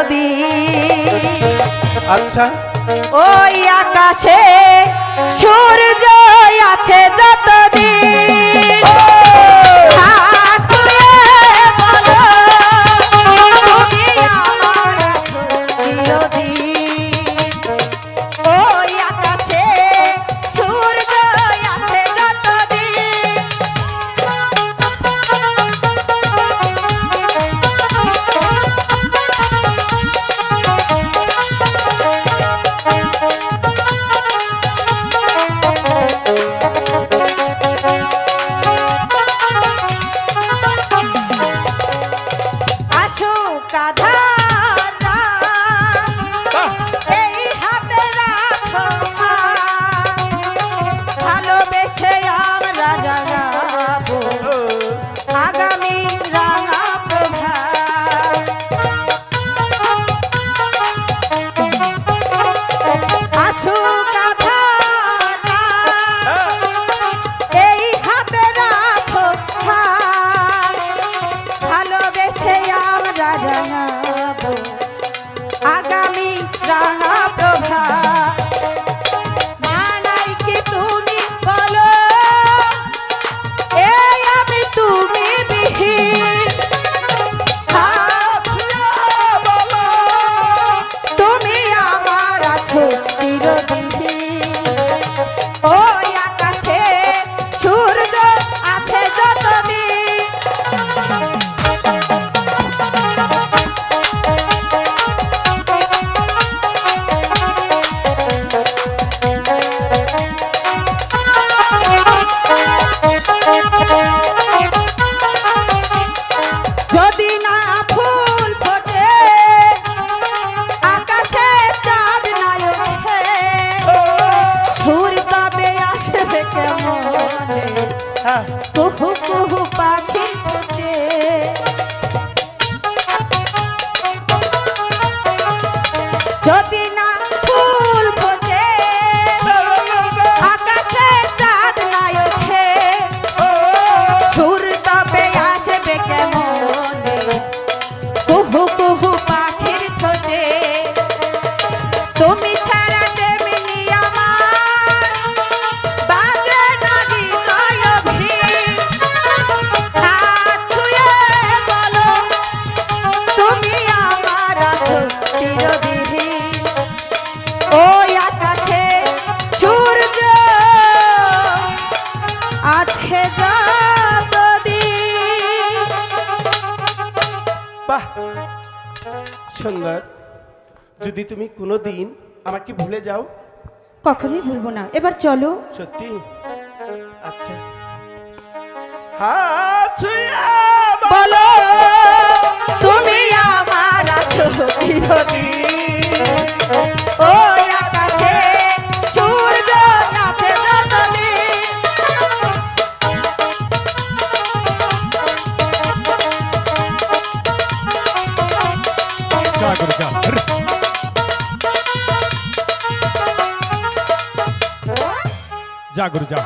চিরদিন। আচ্ছা ওই আকাশে সূর্য আছে যতদিন, হাত ছুঁয়ে বলো তুমি আমার আছো চিরদিন। ওই আকাশে সূর্য আছে যতদিন, আসুক আঁধার রাত, এই হাতে রাখো হাত, ভালোবেসে আমরা জাগাবো আগামী রাঙা প্রভাত। আসুক আঁধার রাত, এই হাতে রাখো হাত, ভালোবেসে আমরা জাগাবো আগামী রাঙা প্রভাত। মানাই কি তুমি বলো, এই আমি তুমি বিহীন, হাত ছুঁয়ে বলো তুমি আমার আছো চিরদিন। ওই আকাশে সূর্য আছে যতদিন, যদি না ফুল ফোটে আকাশে চাঁদ নাই ওঠে, সুর তবে আসবে কেমনে কুহু কুহু পাখি ফোটে। যদি না ফুল ফোটে আকাশে চাঁদ নাই ওঠে, সুর তবে আসবে কেমনে কুহু কুহু পাখির ঠোঁটে। তুমি ছাড়া তেমনি আমার বাজে না হৃদয় ভিড়, হাত ছুঁয়ে বলো তুমি আমার আছো চিরদিন। ওই আকাশে সূর্য আছে যতদিন। বাহ সুন্দর। যদি তুমি কোনোদিন আমাকে ভুলে যাও, কখনোই ভুলবো না। এবার চলো। সত্যি? আচ্ছা হাত ছুঁয়ে বলো তুমি আমার আছো চিরদিন। ওই আকাশে সূর্য আছে যতদিন, जा गुरु जा